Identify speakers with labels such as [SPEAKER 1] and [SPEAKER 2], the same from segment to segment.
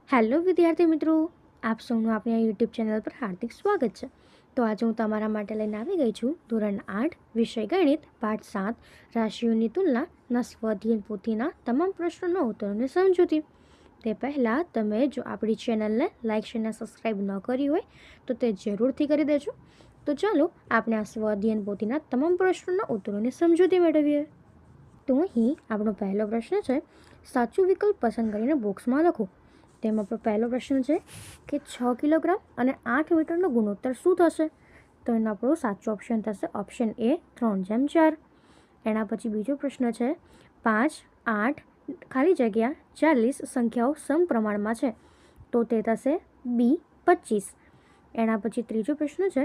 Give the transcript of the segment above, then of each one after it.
[SPEAKER 1] Hello વિદ્યાર્થી મિત્રો, આપ સૌનું આપણી આ યુટ્યુબ ચેનલ પર હાર્દિક સ્વાગત છે. તો આજે હું તમારા માટે લઈને આવી ગઈ છું ધોરણ 8 વિષય ગણિત પાઠ 7 રાશિઓની તુલનાના સ્વાધ્યાય પોથીના તમામ પ્રશ્નોના ઉત્તરોને સમજૂતી. તે પહેલાં તમે જો આપણી ચેનલને લાઇક શેર અને સબસ્ક્રાઈબ ન કરી હોય તો તે જરૂરથી કરી દેજો. તો ચાલો આપણે આ સ્વાધ્યાય પોથીના તમામ પ્રશ્નોના ઉત્તરોની સમજૂતી મેળવીએ. તો અહીં આપણો પહેલો પ્રશ્ન છે, સાચું વિકલ્પ પસંદ કરીને બોક્સમાં લખો. તેમાં આપણો પહેલો પ્રશ્ન છે કે 6 કિલોગ્રામ અને 8 મીટરનો ગુણોત્તર શું થશે? તો એનો આપણો સાચો ઓપ્શન થશે ઓપ્શન એ 3:4. એના પછી બીજો પ્રશ્ન છે 5, 8 ખાલી જગ્યા 40 સંખ્યાઓ સમપ્રમાણમાં છે, તો તે થશે બી 25. એના પછી ત્રીજો પ્રશ્ન છે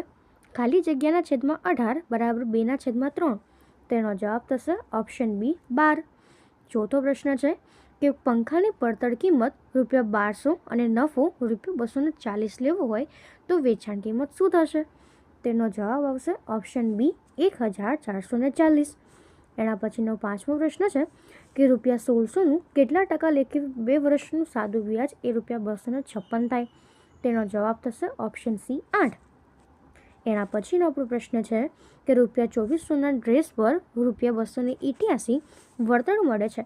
[SPEAKER 1] ખાલી જગ્યાના છેદમાં 18 બરાબર 2/3, તેનો જવાબ થશે ઓપ્શન બી 12. ચોથો પ્રશ્ન છે કે પંખાની પડતર કિંમત ₹1200 અને નફો ₹240 લેવો હોય તો વેચાણ કિંમત શું થશે? તેનો જવાબ આવશે ઓપ્શન બી 1440. એના પછીનો પાંચમો પ્રશ્ન છે કે ₹1600નું કેટલા ટકા લેખે 2 વર્ષનું સાદું વ્યાજ એ ₹256 થાય? તેનો જવાબ થશે ઓપ્શન સી 8. એના પછીનો આપણો પ્રશ્ન છે કે ₹2400ના ડ્રેસ પર ₹288 વળતર મળે છે,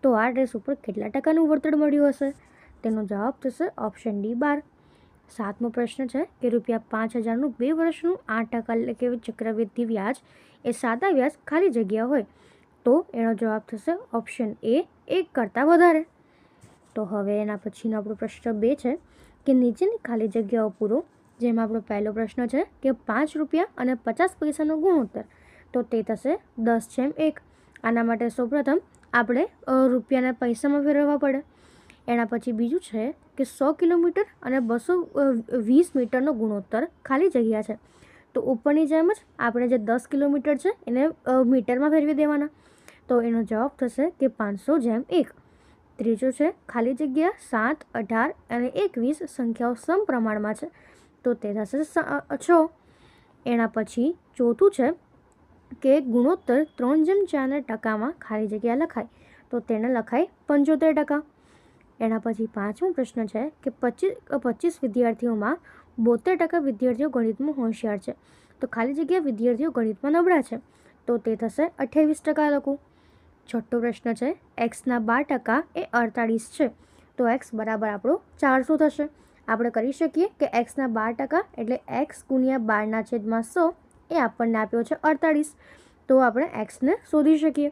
[SPEAKER 1] તો આ ડ્રેસ ઉપર કેટલા ટકાનું વળતર મળ્યું હશે? તેનો જવાબ થશે ઓપ્શન ડી 12. સાતમો પ્રશ્ન છે કે ₹5000નું 2 વર્ષનું 8% લેખે ચક્રવૃદ્ધિ વ્યાજ એ સાદા વ્યાજ ખાલી જગ્યા હોય તો એનો જવાબ થશે ઓપ્શન એ 1 કરતાં વધારે. તો હવે એના પછીનો આપણો પ્રશ્ન 2 છે કે નીચેની ખાલી જગ્યાઓ પૂરો, જેમાં આપણો પહેલો પ્રશ્ન છે કે ₹5.50 ગુણોત્તર, તો તે થશે 10:1. આના માટે સૌપ્રથમ આપણે રૂપિયાના પૈસામાં ફેરવવા પડે. એના પછી બીજું છે કે 100 કિલોમીટર અને 220 મીટરનો ગુણોત્તર ખાલી જગ્યા છે, તો ઉપરની જેમ જ આપણે જે 10 કિલોમીટર છે એને મીટરમાં ફેરવી દેવાના, તો એનો જવાબ થશે કે 500:1. ત્રીજો છે ખાલી જગ્યા 7, 18 અને 21 સંખ્યાઓ સમપ્રમાણમાં છે, તો તે થશે 6. એના પછી ચોથું છે કે ગુણોત્તર 3:4 ટકામાં ખાલી જગ્યા લખાય, તો તેને લખાય 75%. એના પછી પાંચમો પ્રશ્ન છે કે 25 વિદ્યાર્થીઓમાં 72% વિદ્યાર્થીઓ ગણિતમાં હોશિયાર છે, તો ખાલી જગ્યા વિદ્યાર્થીઓ ગણિતમાં નબળા છે, તો તે થશે 28% લખો. છઠ્ઠો પ્રશ્ન છે એક્સના 12% એ 48 છે, તો એક્સ બરાબર આપણો 400 થશે. આપણે કરી શકીએ કે એક્સના 12% એટલે એક્સ ગુણ્યા 12/100 એ આપણને આપ્યો છે 48, તો આપણે એક્સને શોધી શકીએ.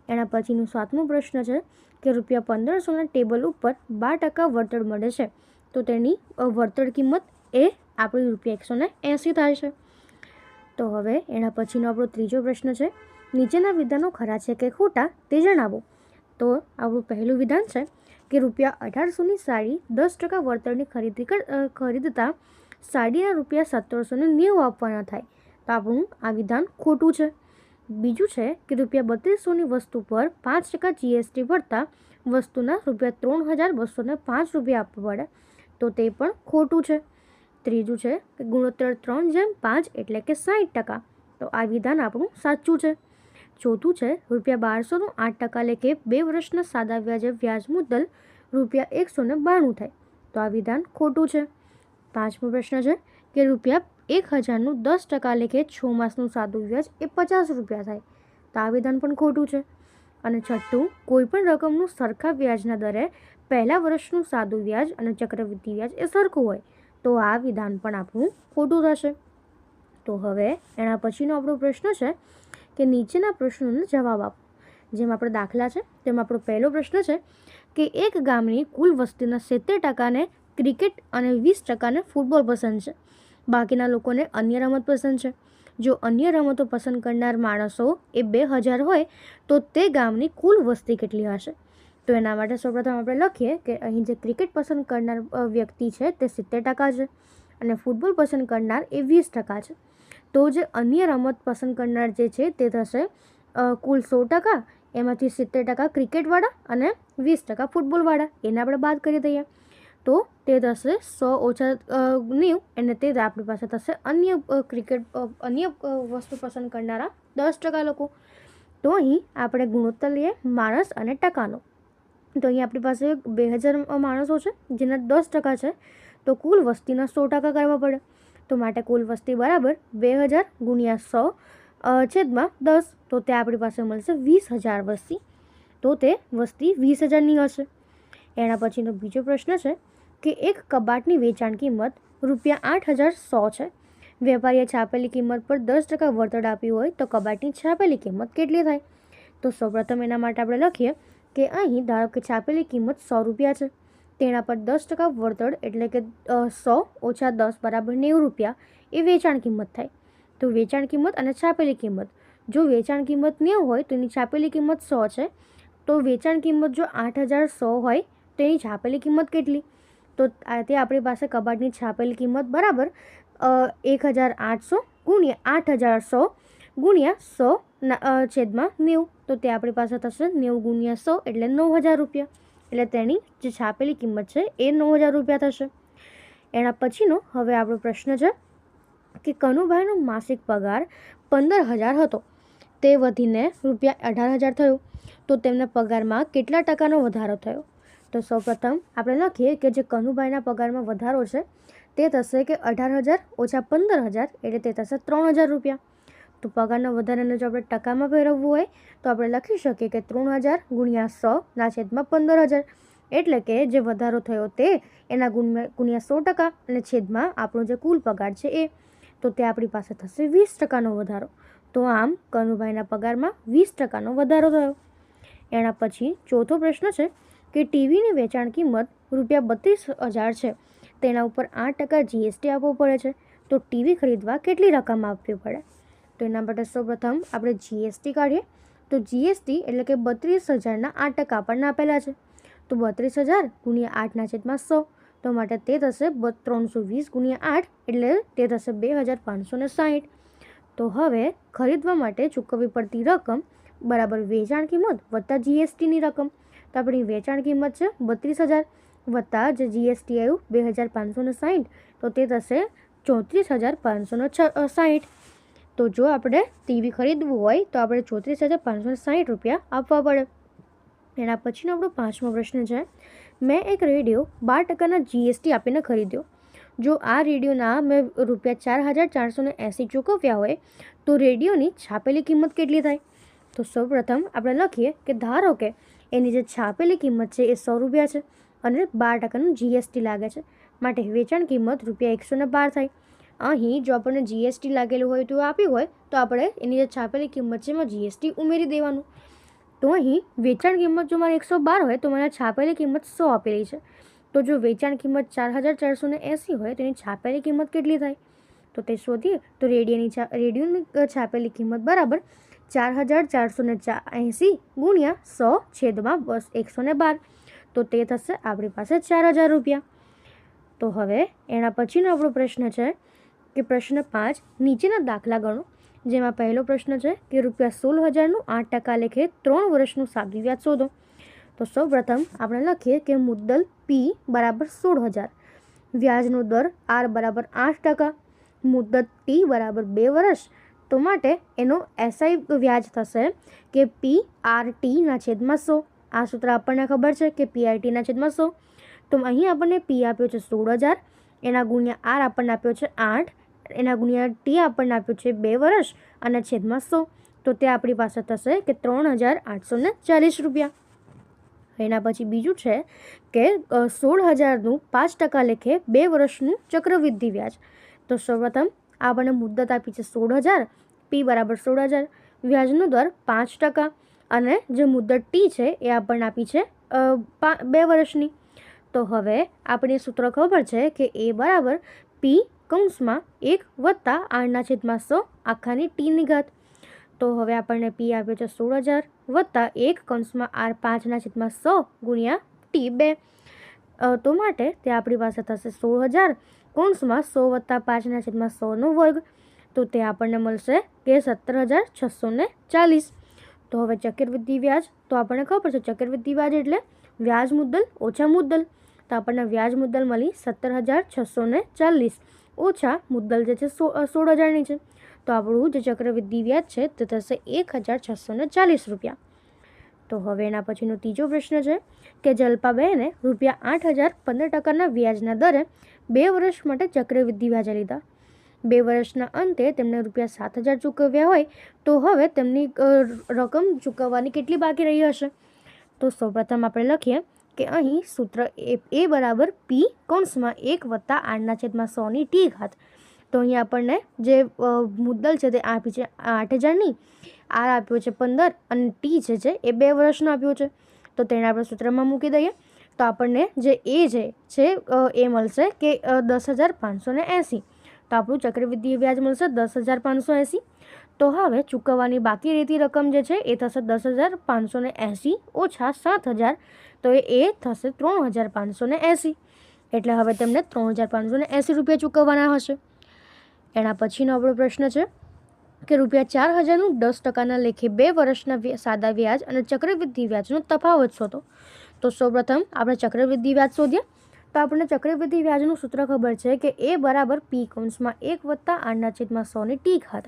[SPEAKER 1] એના પછીનો સાતમો પ્રશ્ન છે કે ₹1500ના ટેબલ ઉપર 12% વળતર મળે છે, તો તેની વળતર કિંમત એ આપણી ₹180 થાય છે. તો હવે એના પછીનો આપણો ત્રીજો પ્રશ્ન છે નીચેના વિધાનો ખરા છે કે ખોટા તે જણાવો. તો આપણું પહેલું વિધાન છે કે ₹1800ની સાડી 10% વળતરની ખરીદતા સાડીના ₹1790 આપવાના થાય, તો આપણું આ વિધાન ખોટું છે. બીજું છે કે ₹3200ની વસ્તુ પર 5% GST ભરતા વસ્તુના ₹3205 આપવા પડે, તો તે પણ ખોટું છે. ત્રીજું છે કે ગુણોત્તર 3:5 એટલે કે 60%, તો આ વિધાન આપણું સાચું છે. ચોથું છે ₹1200નું 8% લેખે 2 વર્ષના સાદા વ્યાજે વ્યાજ મુદ્દલ ₹192 થાય, તો આ વિધાન ખોટું છે. પાંચમો પ્રશ્ન છે કે ₹1000નું 10% લેખે 6 માસનું સાદું વ્યાજ એ ₹50 થાય, તો આ વિધાન પણ ખોટું છે. અને છઠ્ઠું, કોઈપણ રકમનું સરખા વ્યાજના દરે પહેલા વર્ષનું સાદું વ્યાજ અને ચક્રવૃદ્ધિ વ્યાજ એ સરખું હોય, તો આ વિધાન પણ આપણું ખોટું થશે. તો હવે એના પછીનો આપણો પ્રશ્ન છે કે નીચેના પ્રશ્નોનો જવાબ આપો. જેમ આપણે દાખલા છે તેમાં આપણો પહેલો પ્રશ્ન છે કે એક ગામની કુલ વસ્તીના 70%ને ક્રિકેટ અને 20%ને ફૂટબોલ પસંદ છે, બાકીના લોકોને અન્ય રમત પસંદ છે. જો અન્ય રમતો પસંદ કરનાર માણસો એ 2000 હોય તો તે ગામની કુલ વસ્તી કેટલી હશે? તો એના માટે સૌપ્રથમ આપણે લખીએ કે અહીં જે ક્રિકેટ પસંદ કરનાર વ્યક્તિ છે તે 70% છે અને ફૂટબોલ પસંદ કરનાર એ 20% છે. તો જે અન્ય રમત પસંદ કરનાર જે છે તે થશે કુલ 100%, એમાંથી 70% ક્રિકેટવાળા અને 20% ફૂટબોલવાળા, એને આપણે બાદ કરી દઈએ, તો તે થશે 100 ઓછા 90 અને તે આપણી પાસે થશે અન્ય વસ્તુ પસંદ કરનારા 10% લોકો. તો અહીં આપણે ગુણોત્તર લઈએ માણસ અને ટકાનો. તો અહીં આપણી પાસે 2000 માણસો છે જેના 10% છે, તો કુલ વસ્તીના 100% કરવા પડે. તો માટે કુલ વસ્તી બરાબર 2000 ગુણ્યા 100 છેદમાં 10, તો તે આપણી પાસે મળશે 20,000 વસ્તી. તો તે વસ્તી 20,000ની હશે. એના પછીનો બીજો પ્રશ્ન છે કે એક કબાટની વેચાણ કિંમત ₹8,100 છે. વેપારીએ છાપેલી કિંમત પર 10% વળતર આપ્યું હોય તો કબાટની છાપેલી કિંમત કેટલી થાય? તો સૌપ્રથમ એના માટે આપણે લખીએ કે અહીં ધારો કે છાપેલી કિંમત ₹100 છે, તેના પર 10% વળતર એટલે કે 100 ઓછા 10 બરાબર ₹90 એ વેચાણ કિંમત થાય. તો વેચાણ કિંમત અને છાપેલી કિંમત, જો વેચાણ કિંમત 90 હોય તો એની છાપેલી કિંમત 100 છે, તો વેચાણ કિંમત જો 8,100 હોય તો એની છાપેલી કિંમત કેટલી? તો તે આપણી પાસે કબાટની છાપેલી કિંમત બરાબર 1,800 ગુણ્યા 8,100 ગુણ્યા 100 છેદમાં 90, તો તે આપણી પાસે થશે 90 ગુણ્યા 100 એટલે ₹9,000. એટલે તેની જે છાપેલી કિંમત છે એ ₹9,000 થશે. એના પછીનો હવે આપણો પ્રશ્ન છે કે કનુભાઈનો માસિક પગાર 15,000 હતો, તે વધીને ₹18,000 થયો, તો તેમના પગારમાં કેટલા ટકાનો વધારો થયો? તો સૌપ્રથમ આપણે લખીએ કે જે કનુભાઈના પગારમાં વધારો છે તે થશે કે 18,000 ઓછા 15,000 એટલે તે થશે ₹3,000. તો પગારના વધારાને જો આપણે ટકામાં ફેરવવું હોય તો આપણે લખી શકીએ કે 3,000 ગુણ્યા 100 ના છેદમાં 15,000, એટલે કે જે વધારો થયો તે એના ગુણ્યા 100% અને છેદમાં આપણો જે કુલ પગાર છે એ, તો તે આપણી પાસે થશે 20%નો વધારો. તો આમ કનુભાઈના પગારમાં 20%નો વધારો થયો. એના પછી ચોથો પ્રશ્ન છે કે ટીવીની વેચાણ કિંમત ₹32,000 છે, તેના ઉપર 8% GST આપવો પડે છે, તો ટીવી ખરીદવા કેટલી રકમ આપવી પડે? તો એના માટે સૌપ્રથમ આપણે GST કાઢીએ. તો GST એટલે કે 32,000ના 8% આપણને આપેલા છે, તો 32,000 ગુણ્યા 8 ના છેદમાં 100, તો માટે તે થશે 320 ગુણ્યા 8 એટલે તે થશે 2,560. તો હવે ખરીદવા માટે ચૂકવવી પડતી રકમ બરાબર વેચાણ કિંમત વત્તા GSTની રકમ. તો આપણી વેચાણ કિંમત છે 32,000 વત્તા જે GST આવ્યું 2,560, તો તે થશે 34,560. તો જો આપણે ટીવી ખરીદવું હોય તો આપણે ₹34,560 આપવા પડે. એના પછીનો આપણો પાંચમો પ્રશ્ન છે, મેં એક રેડિયો 12%ના GST આપીને ખરીદ્યો. જો આ રેડિયોના મેં ₹4,480 ચૂકવ્યા હોય તો રેડિયોની છાપેલી કિંમત કેટલી થાય? તો સૌપ્રથમ આપણે લખીએ કે ધારો કે એની જે છાપેલી કિંમત છે એ ₹100 છે અને 12%નું GST લાગે છે, માટે વેચાણ કિંમત ₹112 થાય. અહીં જો આપણને GST લાગેલું હોય તો આપ્યું હોય તો આપણે એની જે છાપેલી કિંમત છે એમાં GST ઉમેરી દેવાનું. તો અહીં વેચાણ કિંમત જો મારે 112 હોય તો મને છાપેલી કિંમત 100 આપેલી છે, તો જો વેચાણ કિંમત 4,480 હોય તો એની છાપેલી કિંમત કેટલી થાય? તો તે શોધીએ તો રેડિયોની છાપેલી કિંમત બરાબર 4,480 ગુણ્યા 100 છેદમાં 112, તો તે થશે આપણી પાસે ₹4,000. તો હવે એના પછીનો આપણો પ્રશ્ન છે કે પ્રશ્ન 5 નીચેના દાખલા ગણો, જેમાં પહેલો પ્રશ્ન છે કે ₹16,000નું 8% લેખે 3 વર્ષનું સાદું વ્યાજ શોધો. તો સૌપ્રથમ આપણે લખીએ કે મુદ્દલ P બરાબર 16,000, વ્યાજનો દર R બરાબર 8%, મુદ્દત T બરાબર 2 વર્ષ, તો માટે એનો SI વ્યાજ થશે કે PRT ના છેદમાં 100. આ સૂત્ર આપણને ખબર છે કે PRT ના છેદમાં 100. તો અહીં આપણને P આપ્યો છે 16,000, એના ગુણ્યા R આપણને આપ્યો છે 8, એના ગુણ્યા T આપણને આપ્યું છે 2 વર્ષ અને છેદમાં 100, તો તે આપણી પાસે થશે કે ₹3,840. એના પછી બીજું છે કે 16,000નું 5% લેખે 2 વર્ષનું ચક્રવૃદ્ધિ વ્યાજ. તો સૌપ્રથમ આપણને મુદ્દત આપી છે 16,000, P બરાબર 16,000, વ્યાજનો દર 5% અને જે મુદ્દત T છે એ આપણને આપી છે 2 વર્ષની. તો હવે આપણે સૂત્ર ખબર છે કે એ બરાબર P કૌંસમાં 1 વત્તા 8/100 આખાની Tની ઘાત. તો હવે આપણને P આપ્યો છે 16,000 વત્તા 1 કૌંસમાં R 5/100 ગુણ્યા T 2, તો માટે તે આપણી પાસે થશે 16,000 કૌંસમાં 100 વત્તા 5/100નો વર્ગ, તો તે આપણને મળશે કે 17,640. તો હવે ચક્રવૃદ્ધિ વ્યાજ, તો આપણને ખબર છે ચક્રવૃદ્ધિ વ્યાજ એટલે વ્યાજ મુદ્દલ ઓછા મુદ્દલ, તો આપણને વ્યાજ મુદ્દલ મળી 17,640 ઓછા મુદ્દલ જે છે 16,000ની છે, તો આપણું જે ચક્રવૃદ્ધિ વ્યાજ છે તે થશે ₹1,640. તો હવે એના પછીનો ત્રીજો પ્રશ્ન છે કે જલ્પાબેને ₹8,015 વ્યાજના દરે 2 વર્ષ માટે ચક્રવૃદ્ધિ વ્યાજે લીધા. 2 વર્ષના અંતે તેમણે ₹7,000 ચૂકવ્યા હોય તો હવે તેમની રકમ ચૂકવવાની કેટલી બાકી રહી હશે? તો સૌપ્રથમ આપણે લખીએ કે અહીં સૂત્ર એ બરાબર P કૌંસમાં 1 + 8/100 t ઘાત. તો અહીં આપણને જે મુદ્દલ છે તે આપી છે 8,000ની, આર આપ્યો છે 15 અને ટી છે એ 2 વર્ષનો આપ્યો છે. તો તેને આપણે સૂત્રમાં મૂકી દઈએ તો આપણને જે એ છે એ મળશે કે 10,580. તો આપણું ચક્રવૃદ્ધિ વ્યાજ મળશે 10,580. તો હવે ચૂકવવાની બાકી રહેતી રકમ જે છે એ થશે 10,580 ઓછા 7,000. તો એ થશે 3,580. એટલે હવે તેમને 3,580 રૂપિયા ચૂકવવાના હશે. એના પછીનો આપણો પ્રશ્ન છે કે ₹4,000નું 10%ના લેખે 2 વર્ષના સાદા વ્યાજ અને ચક્રવૃદ્ધિ વ્યાજનો તફાવત શોધો. તો સૌપ્રથમ આપણે ચક્રવૃદ્ધિ વ્યાજ શોધીએ. તો આપણને ચક્રવૃદ્ધિ વ્યાજનું સૂત્ર ખબર છે કે એ બરાબર P કૌંસમાં 1 + 8/100 t ઘાત.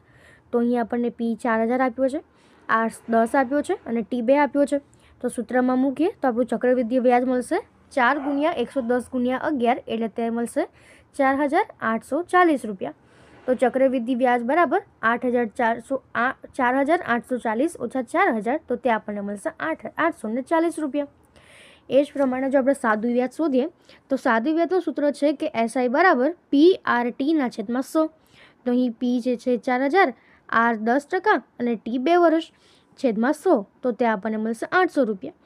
[SPEAKER 1] તો અહીં આપણને P 4,000 આપ્યો છે, R 10 આપ્યો છે અને T 2 આપ્યો છે. તો સૂત્રમાં મૂકીએ તો આપણું ચક્રવૃદ્ધિ વ્યાજ મળશે 4 × 110 × 11 એટલે તે મળશે 4,840 રૂપિયા. તો ચક્રવૃદ્ધિ વ્યાજ બરાબર 4,840 ઓછા 4,000. તો તે આપણને મળશે 840 રૂપિયા. એ જ પ્રમાણે જો આપણે સાદું વ્યાજ શોધીએ તો સાદું વ્યાજનું સૂત્ર છે કે SI બરાબર PRT/100. તો અહીં P જે છે 4,000, R 10% અને T 2 વર્ષ /100. તો તે આપણને મળશે 800 રૂપિયા.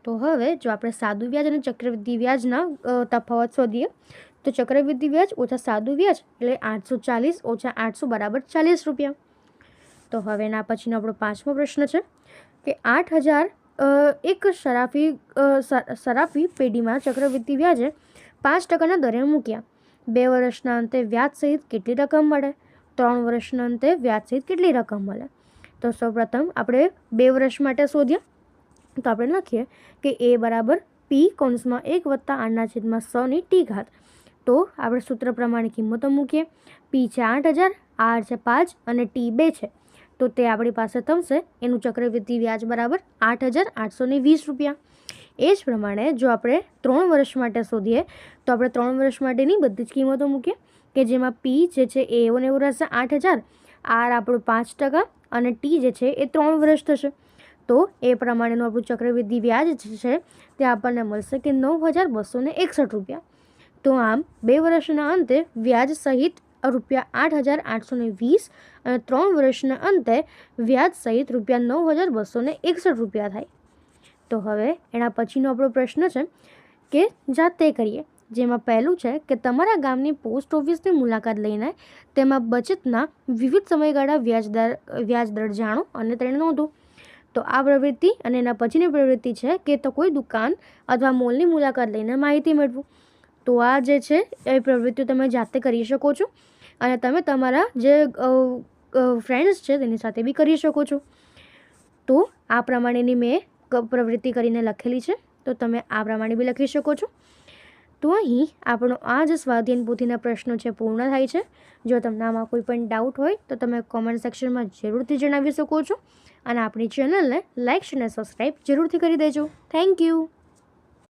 [SPEAKER 1] તો હવે જો આપણે સાદું વ્યાજ અને ચક્રવૃદ્ધિ વ્યાજના તફાવત શોધીએ તો ચક્રવૃદ્ધિ વ્યાજ ઓછા સાદું વ્યાજ એટલે 840 ઓછા 800 બરાબર 40 રૂપિયા. તો હવે એના પછીનો આપણો 5મો પ્રશ્ન છે કે 8,000 એક સરાફી પેઢીમાં ચક્રવૃદ્ધિ વ્યાજે 5%ના દરે મૂક્યા. 2 વર્ષના અંતે વ્યાજ સહિત કેટલી રકમ મળે? 3 વર્ષના અંતે વ્યાજ સહિત કેટલી રકમ મળે? તો સૌપ્રથમ આપણે 2 વર્ષ માટે શોધીએ. તો આપણે લખીએ કે એ બરાબર P કૌંસમાં 1 + 8/100 t ઘાત. તો આપણે સૂત્ર પ્રમાણે કિંમતો મૂકીએ. P છે 8,000, R છે 5 અને T 2 છે. તો તે આપણી પાસે થશે એનું ચક્રવૃદ્ધિ વ્યાજ બરાબર 8,820 રૂપિયા. એ જ પ્રમાણે જો આપણે 3 વર્ષ માટે શોધીએ તો આપણે 3 વર્ષ માટેની બધી જ કિંમતો મૂકીએ કે જેમાં P જે છે એ એવું ને એવું રહેશે 8,000, R આપણું 5% અને T જે છે એ 3 વર્ષ થશે. તો એ પ્રમાણેનું આપણું ચક્રવૃદ્ધિ વ્યાજ જે છે તે આપણને મળશે કે 9,261 રૂપિયા. તો આમ 2 વર્ષના અંતે વ્યાજ સહિત ₹8,820 અને 3 વર્ષના અંતે વ્યાજ સહિત ₹9,261 રૂપિયા થાય. તો હવે એના પછીનો આપણો પ્રશ્ન છે કે જાતે કરીએ, જેમાં પહેલું છે કે તમારા ગામની પોસ્ટ ઓફિસની મુલાકાત લઈને તેમાં બચતના વિવિધ સમયગાળા વ્યાજ દર જાણો અને તેને નોંધો. તો આ પ્રવૃત્તિ અને એના પછીની પ્રવૃત્તિ છે કે તો કોઈ દુકાન અથવા મોલની મુલાકાત લઈને માહિતી મેળવો. તો આ જે છે એ પ્રવૃત્તિઓ તમે જાતે કરી શકો છો અને તમે તમારા જે ફ્રેન્ડ્સ છે તેની સાથે બી કરી શકો છો. તો આ પ્રમાણેની મેં પ્રવૃત્તિ કરીને લખેલી છે, તો તમે આ પ્રમાણે બી લખી શકો છો. તો અહીં આપણો આ જે સ્વાધ્યાયન પોથીના પ્રશ્નો છે પૂર્ણ થાય છે. જો તમને આમાં કોઈ પણ ડાઉટ હોય તો તમે કોમેન્ટ સેક્શનમાં જરૂરથી જણાવી શકો છો અને આપણી ચેનલને લાઇક અને સબસ્ક્રાઈબ જરૂરથી કરી દેજો. Thank you.